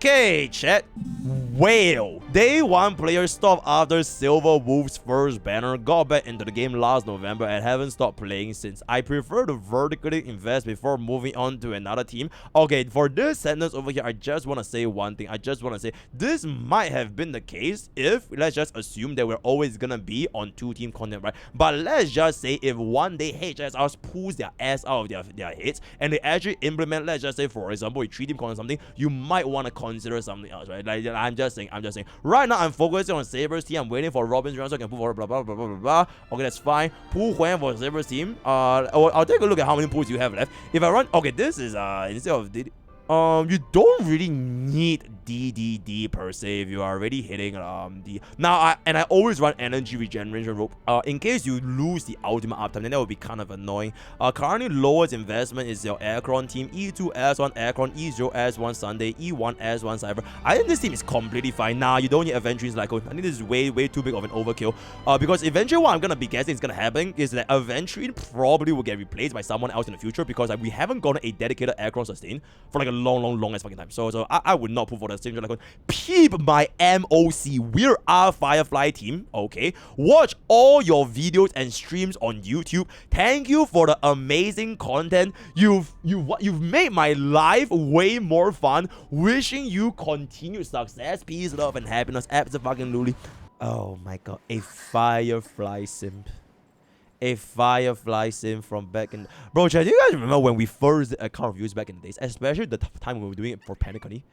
Okay, chat. Whale. Day 1 player stopped after Silver Wolf's first banner, got back into the game last November and haven't stopped playing since. I prefer to vertically invest before moving on to another team. Okay, for this sentence over here, I just want to say one thing. I just want to say this might have been the case if, let's just assume that we're always gonna be on 2-team content, right? But let's just say if one day HSRs pulls their ass out of their heads and they actually implement, let's just say for example, a 3-team content or something, you might want to consider something else, right? Like I'm just saying. Right now, I'm focusing on Saber's team. I'm waiting for Robin's run so I can pull for blah blah blah blah blah blah. Okay, that's fine. Pull Huan for Saber's team. I'll take a look at how many pulls you have left. If I run, okay, this is instead of you don't really need DDD per se if you are already hitting the now. I always run energy regeneration rope in case you lose the ultimate uptime, then that would be kind of annoying. Currently lowest investment is your Acheron team. E2 S1 Acheron, E0 S1 Sunday, E1 S1 Saber. I think this team is completely fine. Nah, you don't need Aventry's like I think this is way too big of an overkill. Because eventually what I'm gonna be guessing is gonna happen is that Aventry probably will get replaced by someone else in the future because we haven't gotten a dedicated Acheron sustain for like a long ass fucking time. So I would not pull for the same like peep my MOC. We're our Firefly team. Okay, watch all your videos and streams on YouTube. Thank you for the amazing content. You've made my life way more fun. Wishing you continued success, peace, love, and happiness. Absolutely. Oh my god, a Firefly simp. A Firefly sim from back in... Bro, chat, do you guys remember when we first did account reviews back in the days? Especially the time when we were doing it for Panicony.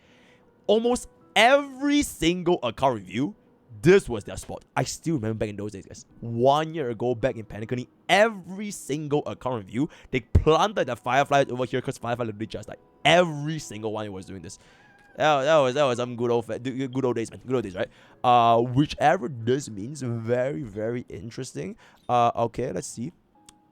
Almost every single account review, this was their spot. I still remember back in those days, guys. 1 year ago, back in Panicony, every single account review, they planted the Fireflies over here because Firefly literally just like every single one was doing this. That was some good old days, man. Good old days, right? Whichever this means, very interesting. Okay, let's see.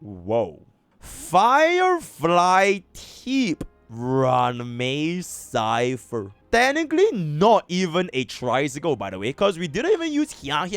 Whoa. Firefly tip run May Cypher. Technically not even a tricycle, by the way, because we didn't even use here.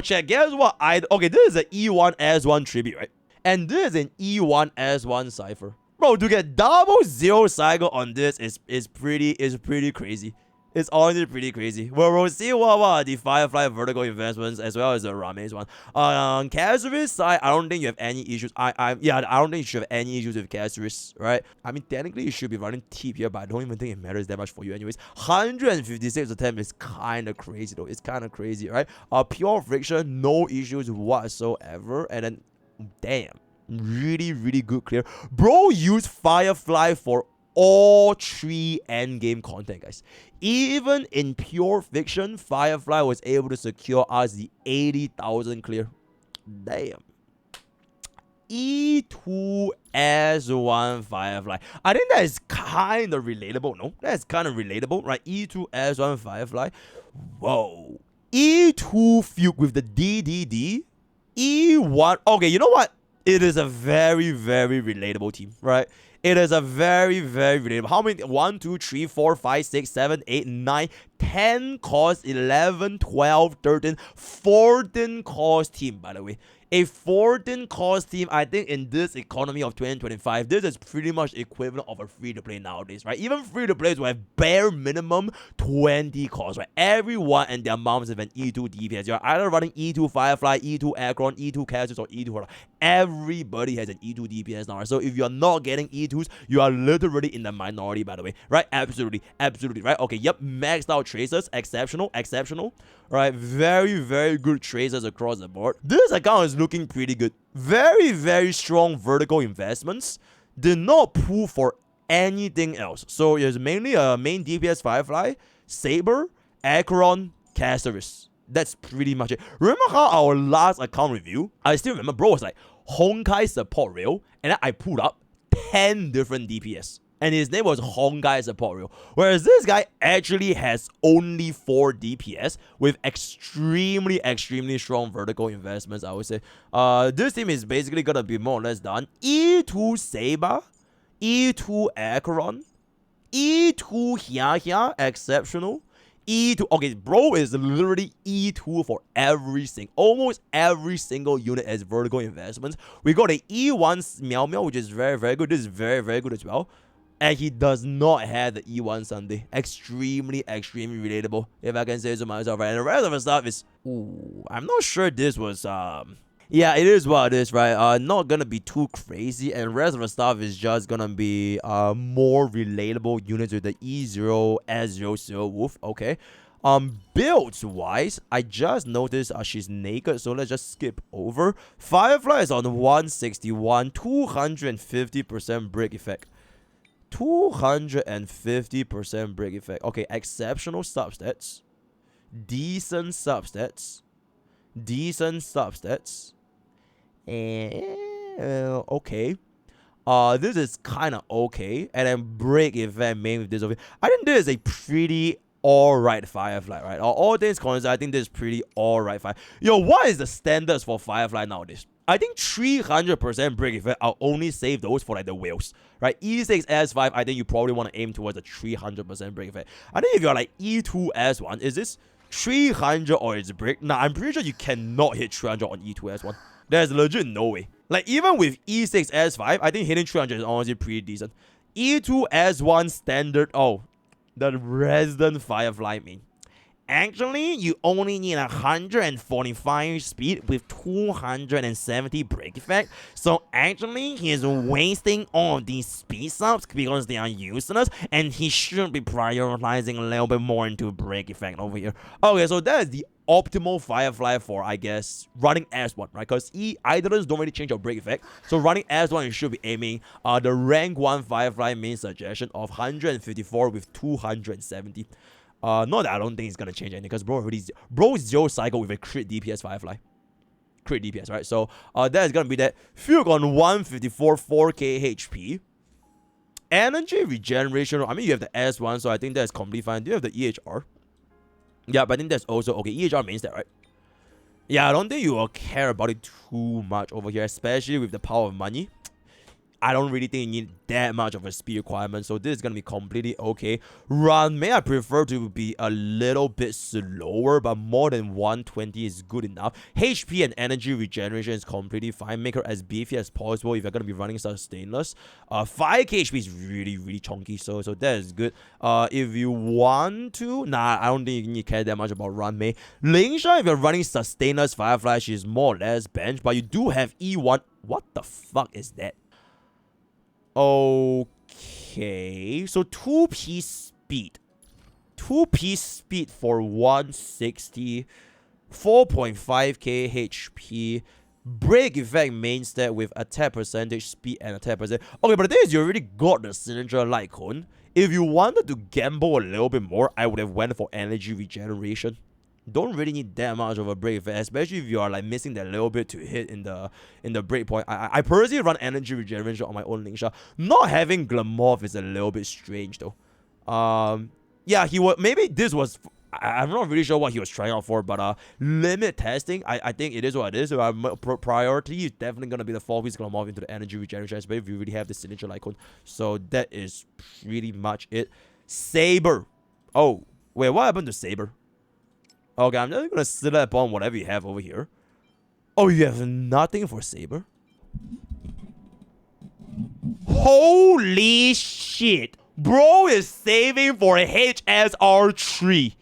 Check, guess what? Okay, this is an E1 S1 tribute, right? And this is an E1 S1 Cypher. Bro, to get double 0 cycle on this is pretty crazy. It's honestly pretty crazy. Well, we'll see what the Firefly vertical investments as well as the Rame's one. On Casuar's side, I don't think you have any issues. I don't think you should have any issues with Casuar's, right? I mean, technically you should be running Tip here, but I don't even think it matters that much for you anyways. 156 attempt is kind of crazy though. It's kind of crazy, right? Pure friction, no issues whatsoever, and then damn. Really good clear. Bro used Firefly for all 3 endgame content, guys. Even in pure fiction, Firefly was able to secure us the 80,000 clear. Damn. E2 S1 Firefly. I think that is kind of relatable, no? That's kind of relatable, right? E2 S1 Firefly. Whoa. E2 Fugue with the DDD. E1. Okay, you know what? It is a very relatable team, right? It is a very relatable. How many? 1, 2, 3, 4, 5, 6, 7, 8, 9, 10 cost, 11, 12, 13, 14 cost team, by the way. A 14 cost team, I think in this economy of 2025, this is pretty much equivalent of a free-to-play nowadays, right? Even free-to-plays will have bare minimum 20 costs, right? Everyone and their moms have an E2 DPS. You're either running E2 Firefly, E2 Acheron, E2 Cassius, or E2 Horror. Everybody has an E2 DPS now, right? So if you're not getting E2s, you are literally in the minority, by the way, right? Absolutely, right? Okay, yep, maxed out tracers, exceptional, right? Very good tracers across the board. This account is looking pretty good. Very strong vertical investments. Did not pull for anything else. So there's mainly a main DPS Firefly, Saber, Acheron, Casuar's. That's pretty much it. Remember how our last account review, I still remember, bro, was like Honkai support rail, and then I pulled up 10 different DPS. And his name was Honkai support rail. Whereas this guy actually has only 4 DPS with extremely strong vertical investments, I would say. This team is basically gonna be more or less done. E2 Saber, E2 Acheron, E2 Hia, exceptional. E2, okay, bro is literally E2 for almost every single unit as vertical investments. We got a E1 Meow, which is very good. This is very good as well. And he does not have the E1 Sunday. Extremely relatable, if I can say so myself, right? And the rest of the stuff is, ooh, I'm not sure this was, yeah, it is what it is, right? Not gonna be too crazy, and the rest of the stuff is just gonna be, more relatable units with the E0 S0 Wolf, okay? Builds wise, I just noticed she's naked, so let's just skip over. Firefly is on 161, 250% break effect. 250% break effect. Okay, exceptional substats. Decent substats. And okay. This is kind of okay. And then break effect main with this over here. I think this is a pretty alright Firefly, right? All things considered, I think this is pretty alright Firefly. Yo, what is the standards for Firefly nowadays? I think 300% break effect, I'll only save those for like the whales, right? E6, S5, I think you probably want to aim towards a 300% break effect. I think if you're like E2, S1, is this 300 or is it break? Nah, I'm pretty sure you cannot hit 300 on E2, S1. There's legit no way. Like, even with E6, S5, I think hitting 300 is honestly pretty decent. E2, S1 standard, oh, the resident Firefly main. Actually, you only need 145 speed with 270 break effect. So actually, he's wasting all of these speed subs because they are useless, and he should be prioritizing a little bit more into break effect over here. Okay, so that is the optimal Firefly for, I guess, running S1, right? Because idlers don't really change your break effect. So running S1, you should be aiming the rank 1 Firefly main suggestion of 154 with 270. Not that I don't think it's gonna change anything, because bro zero cycle with a crit DPS Firefly. Crit DPS, right? So that is gonna be that. Fugue on 154 4k HP. Energy regeneration, I mean you have the S1, so I think that's completely fine. Do you have the EHR? Yeah, but I think that's also okay. EHR means that, right? Yeah, I don't think you will care about it too much over here, especially with the power of money. I don't really think you need that much of a speed requirement, so this is going to be completely okay. Run, may I prefer to be a little bit slower, but more than 120 is good enough. HP and energy regeneration is completely fine. Make her as beefy as possible if you're going to be running sustainless. 5k HP is really chunky, so that is good. If you want to, nah, I don't think you need to care that much about run, May. Lingsha, if you're running sustainless Firefly, she's more or less bench, but you do have E1. What the fuck is that? Okay, so 2p speed. 2p speed for 160. 4.5k HP. Break effect main stat with attack percentage, speed, and attack percentage. Okay, but the thing is, you already got the signature light cone. If you wanted to gamble a little bit more, I would have went for energy regeneration. Don't really need that much of a break effect, especially if you are like missing that little bit to hit in the break point. I personally run energy regeneration on my own Lingsha. Not having Glamorph is a little bit strange though. Yeah, he was, maybe this was, I'm not really sure what he was trying out for, but limit testing, I think it is what it is. So priority is definitely gonna be the 4-piece Glamorph into the energy regeneration, especially if you really have the signature icon. So that is pretty much it. Saber. Oh, wait, what happened to Saber? Okay, I'm just gonna select upon whatever you have over here. Oh, you have nothing for Saber? Holy shit! Bro is saving for a HSR3.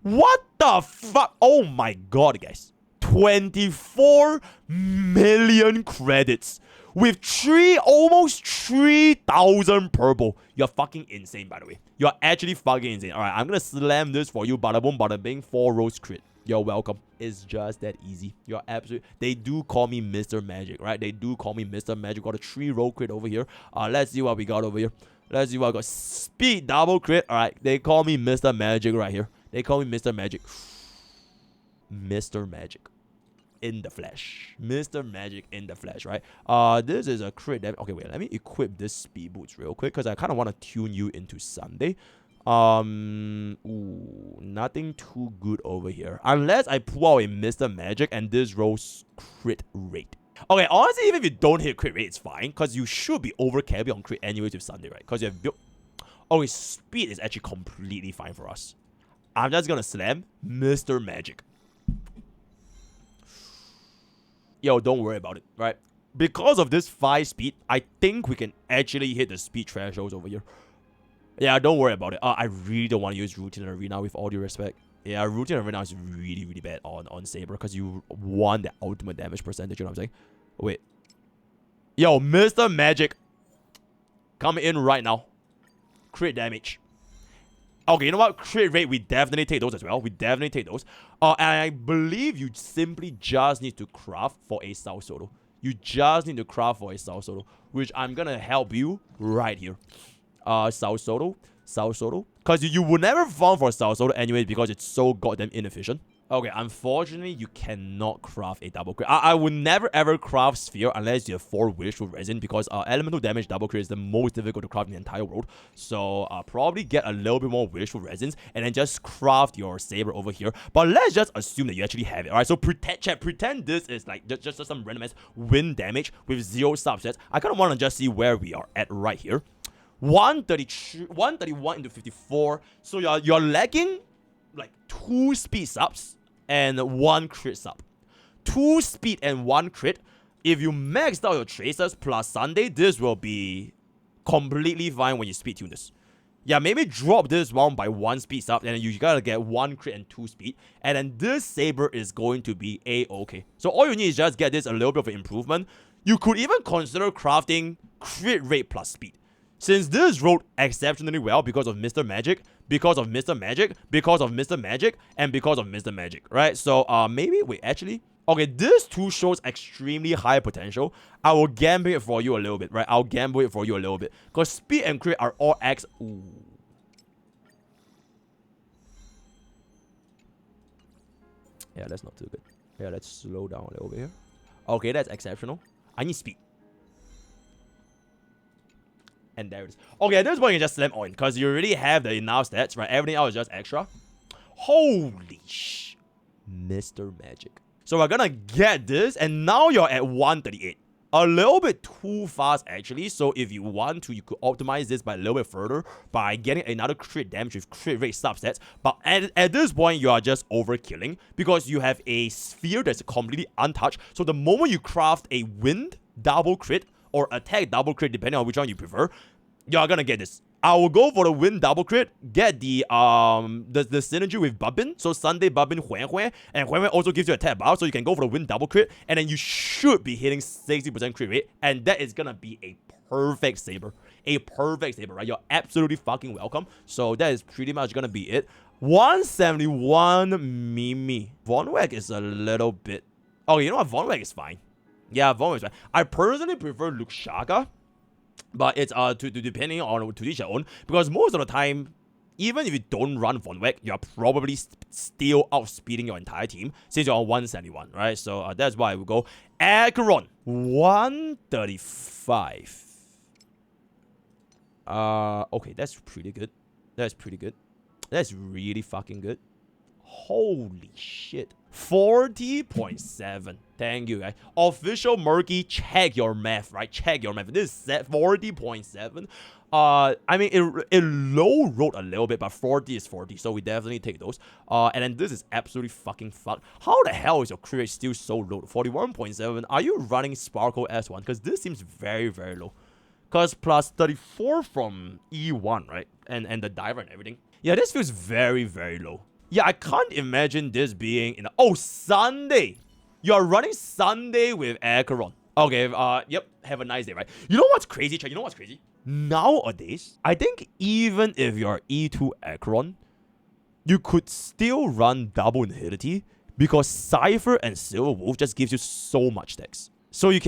What the fuck? Oh my god, guys. 24 million credits. With almost 3,000 purple. You're fucking insane, by the way. You're actually fucking insane. Alright, I'm gonna slam this for you. Bada boom, bada bing. 4 rows crit. You're welcome. It's just that easy. You're absolutely... They do call me Mr. Magic, right? They do call me Mr. Magic. Got a 3-row crit over here. Let's see what we got over here. Let's see what I got. Speed double crit. Alright, they call me Mr. Magic right here. They call me Mr. Magic. Mr. Magic. In the flesh. Mr. Magic in the flesh, right? This is a crit damage. Okay, wait, let me equip this speed boots real quick, because I kind of want to tune you into Sunday. Ooh, nothing too good over here. Unless I pull out a Mr. Magic and this rolls crit rate. Okay, honestly, even if you don't hit crit rate, it's fine, because you should be over carry on crit anyways with Sunday, right? Because you have built... Okay, speed is actually completely fine for us. I'm just gonna slam Mr. Magic. Yo, don't worry about it, right? because of this 5 speed, I think we can actually hit the speed thresholds over here. Yeah, don't worry about it. I really don't want to use routine arena with all due respect. Yeah, routine arena is really, really bad on Saber because you want the ultimate damage percentage, you know what I'm saying? Wait. Yo, Mr. Magic. Come in right now. Crit damage. Okay, you know what? Crit rate, we definitely take those as well. We definitely take those. And I believe you simply just need to craft for a South Solo. You just need to craft for a South Solo, which I'm gonna help you right here. South Solo. Because you will never farm for South Solo anyway because it's so goddamn inefficient. Okay, unfortunately, you cannot craft a double crit. I would never ever craft Sphere unless you have 4 Wishful Resin because elemental damage double crit is the most difficult to craft in the entire world. So probably get a little bit more Wishful Resins and then just craft your Saber over here. But let's just assume that you actually have it. Alright, so pretend this is like just some random ass wind damage with 0 subsets. I kind of want to just see where we are at right here. 131 into 54. So you're lagging like 2 speed subs and 1 crit sub. 2 speed and 1 crit. If you maxed out your tracers plus Sunday, this will be completely fine when you speed tune this. Yeah, maybe drop this one by 1 speed sub, and you gotta get 1 crit and 2 speed. And then this Saber is going to be A-okay. So all you need is just get this a little bit of an improvement. You could even consider crafting crit rate plus speed. Since this rode exceptionally well because of Mr. Magic, because of Mr. Magic, because of Mr. Magic, and because of Mr. Magic, right? So, maybe, wait, actually, okay, this 2 shows extremely high potential. I will gamble it for you a little bit, right? I'll gamble it for you a little bit. Because speed and crit are all X. Ooh. Yeah, that's not too good. Yeah, let's slow down a little bit here. Okay, that's exceptional. I need speed. And there it is. Okay, at this point, you just slam on because you already have the enough stats, right? Everything else is just extra. Holy sh... Mr. Magic. So we're gonna get this, and now you're at 138. A little bit too fast, actually. So if you want to, you could optimize this by a little bit further by getting another crit damage with crit rate subsets. But at this point, you are just overkilling because you have a sphere that's completely untouched. So the moment you craft a wind double crit or attack double crit, depending on which one you prefer, you're gonna get this. I will go for the wind double crit, get the synergy with Bubbin. So Sunday Bubbin Huan Huan, and Huan Huan also gives you a attack buff, so you can go for the wind double crit, and then you should be hitting 60% crit rate, and that is gonna be a perfect Saber. A perfect Saber, right? You're absolutely fucking welcome. So that is pretty much gonna be it. 171 Mimi. Von Weg is a little bit... Oh, you know what? Von Weg is fine. Yeah, Von Weg is fine. I personally prefer Lingsha, but it's depending on to each their own, because most of the time, even if you don't run Von Weg, you're probably still outspeeding your entire team since you're on 171, right? So that's why we go Acheron 135. Okay, that's pretty good. That's pretty good. That's really fucking good. Holy shit. 40.7. Thank you, guys. Official Murky, check your math, right? Check your math. This is set 40.7. I mean, it low rolled a little bit, but 40 is 40, so we definitely take those. And then this is absolutely fucking fucked. How the hell is your crit rate still so low? 41.7. Are you running Sparkle S1? Because this seems very, very low. Because plus 34 from E1, right? And the diver and everything. Yeah, this feels very, very low. Yeah, I can't imagine this being in... Oh, Sunday! You're running Sunday with Acheron. Okay, yep, have a nice day, right? You know what's crazy, chat? You know what's crazy? Nowadays, I think even if you're E2 Acheron, you could still run double Nihility because Cypher and Silver Wolf just gives you so much stacks. So you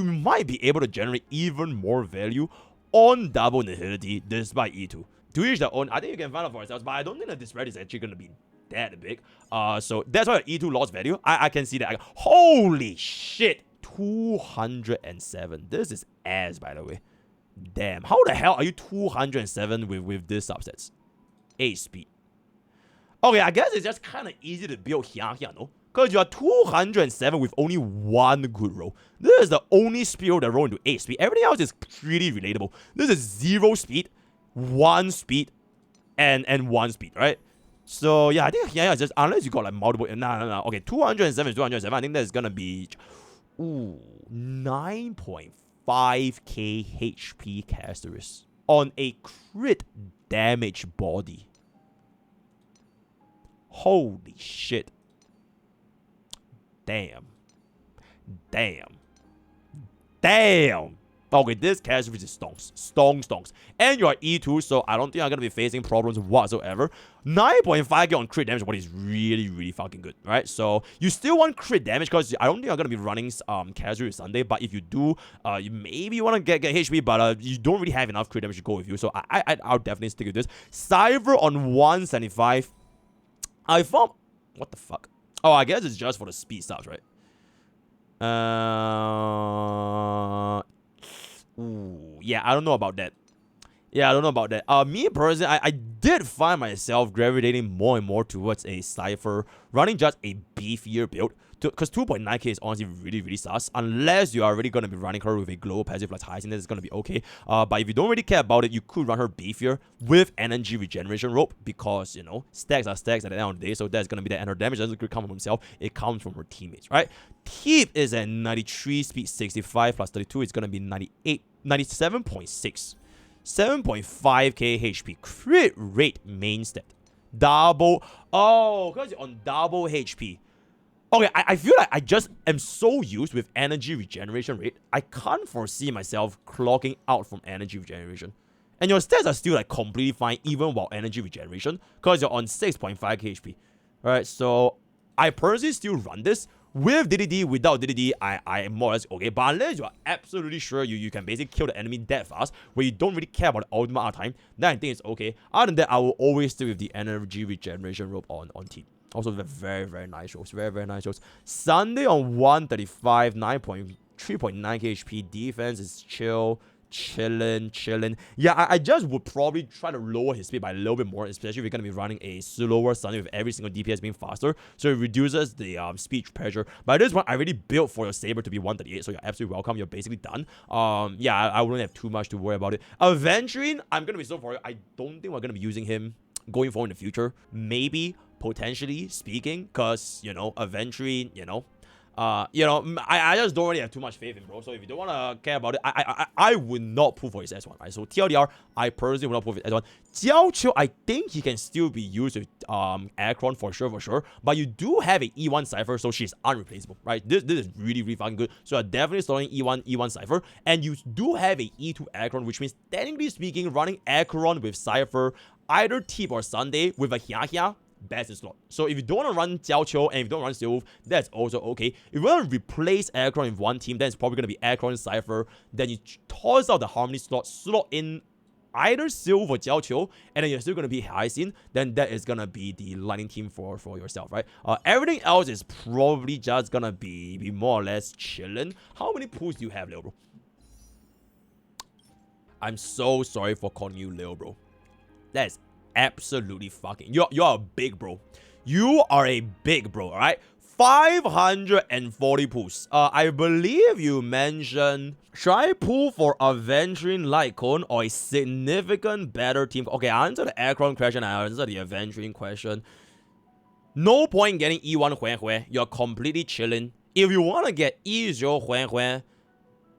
might be able to generate even more value on double Nihility despite E2. To each their own. I think you can find out for yourselves, but I don't think that this spread is actually going to be that big. So that's why E2 lost value. I can see that. Holy shit. 207. This is ass, by the way. Damn. How the hell are you 207 with this subsets? 8 speed. Okay, I guess it's just kind of easy to build here, no? Because you are 207 with only 1 good roll. This is the only speed roll that roll into 8 speed. Everything else is pretty relatable. This is 0 speed. 1 speed and 1 speed, right? So yeah, I think just unless you got like multiple, no. Okay, 207 is 207. I think that's gonna be Ooh, 9.5k HP Casterus on a crit damage body. Holy shit. Damn. Damn. Damn. Okay, this Casterus is stonks. And you're E2, so I don't think I'm going to be facing problems whatsoever. 9.5k on crit damage, what is really, really fucking good, right? So, you still want crit damage, because I don't think I'm going to be running Casterus Sunday, but if you do, you maybe want to get HP, but you don't really have enough crit damage to go with you, so I'll definitely stick with this. Saber on 175. I found... What the fuck? Oh, I guess it's just for the speed stuff, right? Ooh, yeah, I don't know about that. Me personally, I did find myself gravitating more and more towards a Cypher, running just a beefier build. Because 2.9k is honestly really, really sus. Unless you are already going to be running her with a global passive like Hyacinth, it's going to be okay. But if you don't really care about it, you could run her beefier with energy regeneration rope. Because, you know, stacks are stacks at the end of the day. So that's going to be that. And her damage doesn't come from himself. It comes from her teammates, right? Teep is at 93, speed 65 plus 32. It's going to be 97.6. 7.5k HP. Crit rate main stat. Double. Oh, because you're on double HP. Okay, I feel like I just am so used with energy regeneration rate. I can't foresee myself clocking out from energy regeneration. And your stats are still like completely fine even while energy regeneration. Because you're on 6.5k HP. Alright, so I personally still run this. With DDD, without DDD, I am more or less okay. But unless you are absolutely sure you can basically kill the enemy that fast, where you don't really care about the ultimate out time, then I think it's okay. Other than that, I will always stay with the energy regeneration rope on team. Also, very, very nice shows. Very, very nice shows. Sunday on 135, 3.9k HP. Defense is chilling. Yeah, I just would probably try to lower his speed by a little bit more, especially if you're going to be running a slower Sunday with every single DPS being faster. So it reduces the speed pressure. But this one, I already built for your Saber to be 138, so you're absolutely welcome. You're basically done. Yeah, I wouldn't have too much to worry about it. Aventurine, I'm going to be so for you. I don't think we're going to be using him going forward in the future. Maybe, potentially speaking, because, you know, Aventurine, I just don't really have too much faith in, bro. So if you don't want to care about it, I would not pull for his S1, right? So TLDR, I personally would not pull for his S1. Jiao Qiu, I think he can still be used with Acheron for sure. But you do have an E1 Cypher, so she's unreplaceable, right? This is really, really fucking good. So you're definitely starting E1 Cypher. And you do have a E2 Acheron, which means, technically speaking, running Acheron with Cypher, either Teep or Sunday with a Hia, best in slot. So if you don't want to run Jiao Qiu and if you don't run Silv, that's also okay. If you want to replace Acheron with one team, then it's probably going to be Acheron Cypher. Then you toss out the Harmony slot in either Silv or Jiao Qiu, and then you're still going to be Hyacinth, then that is going to be the Lightning team for yourself, right? Everything else is probably just going to be more or less chilling. How many pulls do you have, Lil Bro? I'm so sorry for calling you Lil Bro. That's absolutely fucking... You're a big bro. You are a big bro, alright? 540 pulls. I believe you mentioned, should I pull for Aventurine Lightcone or a significant better team? Okay, I answered the Acheron question, I answered the Aventurine question. No point getting E1 Huan. You're completely chilling. If you want to get E0 Huan,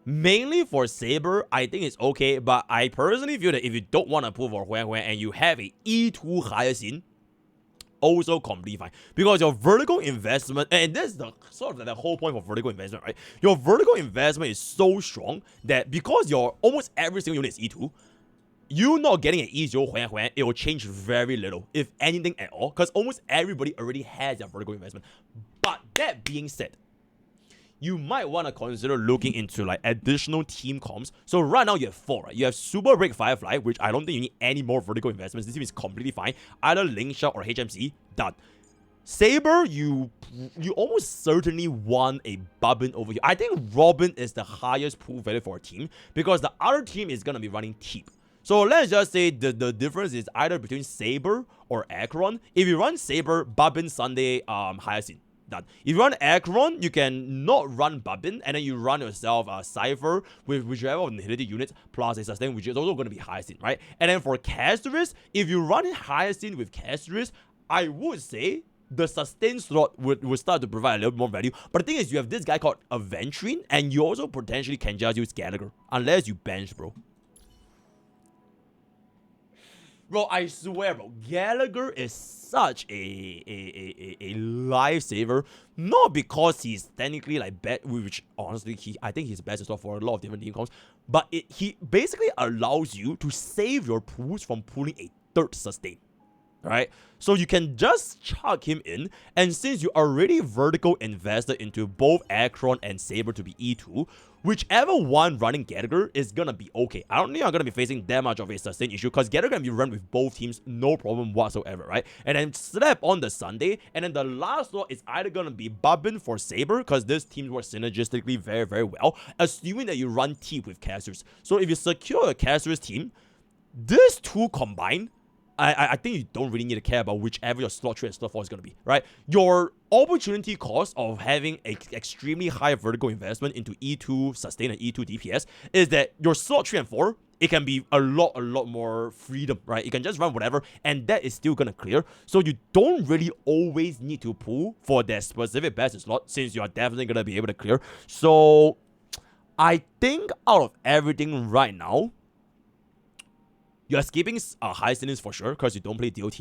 mainly for Saber, I think it's okay, but I personally feel that if you don't want to pull for Huan and you have a E2 Hyacinth, also completely fine. Because your vertical investment, and this is the sort of the whole point of vertical investment, right? Your vertical investment is so strong that because your almost every single unit is E2, you not getting an E0 Huan, it will change very little, if anything at all, because almost everybody already has their vertical investment. But that being said, you might want to consider looking into like additional team comps. So right now you have 4, right? You have Super Break Firefly, which I don't think you need any more vertical investments. This team is completely fine. Either Lingsha or HMC, done. Saber, you almost certainly want a Bobbin over here. I think Robin is the highest pool value for a team because the other team is going to be running Teep. So let's just say the difference is either between Saber or Acheron. If you run Saber, Bobbin, Sunday, Hyacinth. Done. If you run Acheron, you can not run Bobbin, and then you run yourself a Cypher with whichever of the Nihility units plus a sustain, which is also going to be Hyacinth, right? And then for Casterus, if you run Hyacinth with Casterus, I would say the sustain slot would start to provide a little bit more value. But the thing is, you have this guy called Aventurine, and you also potentially can just use Gallagher, unless you bench, bro. Bro, I swear, bro, Gallagher is such a lifesaver. Not because he's technically like bad, which honestly, I think he's best as well for a lot of different team comps. But he basically allows you to save your pools from pulling a third sustain. Right? So you can just chuck him in, and since you already vertical invested into both Acheron and Saber to be E2, whichever one running Gallagher is gonna be okay. I don't think I'm gonna be facing that much of a sustain issue, because Gallagher can be run with both teams, no problem whatsoever, right? And then slap on the Sunday, and then the last slot is either gonna be Bubbin for Saber, because this team works synergistically very, very well, assuming that you run Teep with casters. So if you secure a casters team, these two combined, I think you don't really need to care about whichever your slot 3 and slot 4 is going to be, right? Your opportunity cost of having an extremely high vertical investment into E2 sustain and E2 DPS is that your slot 3 and 4, it can be a lot more freedom, right? You can just run whatever, and that is still going to clear. So you don't really always need to pull for that specific best slot, since you are definitely going to be able to clear. So I think out of everything right now, you're skipping high ceilings for sure, because you don't play DOT.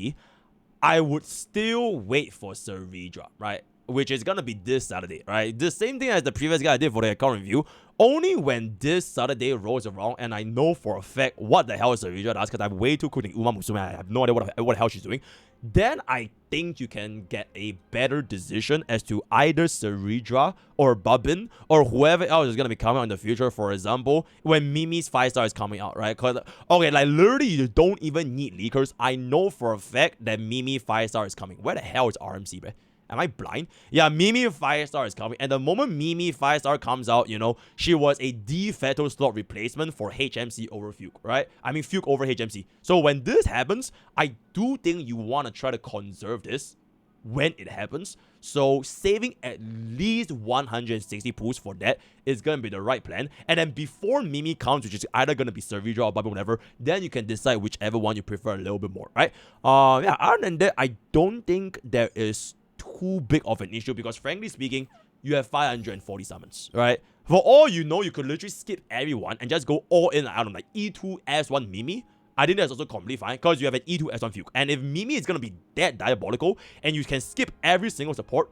I would still wait for Servidra, right? Which is gonna be this Saturday, right? The same thing as the previous guy I did for the account review. Only when this Saturday rolls around and I know for a fact what the hell Servidra does, because I'm way too cool in Uma Musume, I have no idea what the hell she's doing, then I think you can get a better decision as to either Servidra or Bubbin or whoever else is gonna be coming out in the future. For example, when Mimi's 5-star is coming out, right? Because, okay, like literally you don't even need leakers. I know for a fact that Mimi 5-star is coming. Where the hell is RMC, bro? Am I blind? Yeah, Mimi 5-star is coming. And the moment Mimi 5-star comes out, you know, she was a de facto slot replacement for HMC over Fuke, right? I mean, Fuke over HMC. So when this happens, I do think you want to try to conserve this when it happens. So saving at least 160 pools for that is going to be the right plan. And then before Mimi comes, which is either going to be Servidra or Bubble, whatever, then you can decide whichever one you prefer a little bit more, right? Yeah, other than that, I don't think there is too big of an issue, because frankly speaking, you have 540 summons, right? For all you know, you could literally skip everyone and just go all in, I don't know, like E2 S1 Mimi. I think that's also completely fine, because you have an E2 S1 Fuke. And if Mimi is going to be that diabolical and you can skip every single support,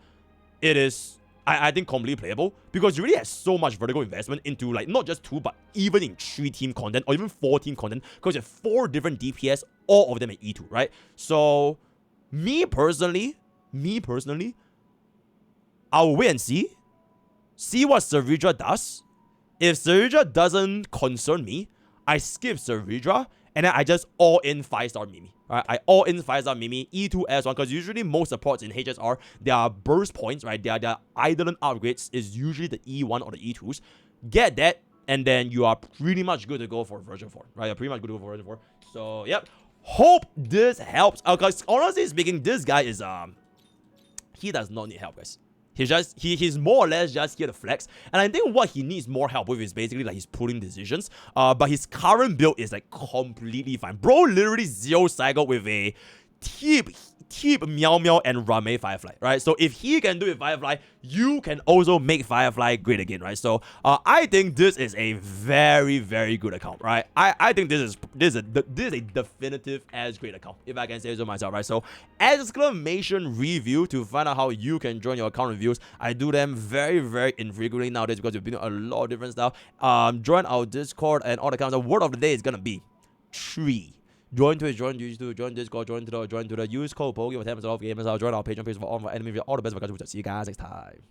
it is, I think, completely playable, because you really have so much vertical investment into, like, not just 2, but even in 3 team content or even 4 team content, because you have 4 different DPS, all of them at E2, right? So me personally, I'll wait and see what Servidra does. If Servidra doesn't concern me, I skip Servidra, and then I just all in 5-star Mimi. Alright, I all in 5-star Mimi, E2 S1, because usually most supports in HSR, their burst points, right? Their Eidolon upgrades is usually the E1 or the E2s. Get that, and then you are pretty much good to go for version 4. Right? You're pretty much good to go for version 4. So, yep. Hope this helps. Because honestly speaking, this guy is he does not need help, guys. He's more or less just here to flex, and I think what he needs more help with is basically like his pulling decisions. But his current build is like completely fine. Bro literally 0 cycle with a Teep, Meow Meow, and Rame Firefly, right? So if he can do it Firefly, you can also make Firefly great again, right? So I think this is a very, very good account, right? I think this is a definitive as great account, if I can say so myself, right? So exclamation review to find out how you can join your account reviews. I do them very, very infrequently nowadays, because we've been doing a lot of different stuff. Join our Discord and all the accounts. The word of the day is gonna be 3. Join Twitch, join YouTube, join Discord, join to the use code POKE for 10% off gamers. I'll join our Patreon page for all of our enemies. All the best of our guys. See you guys next time.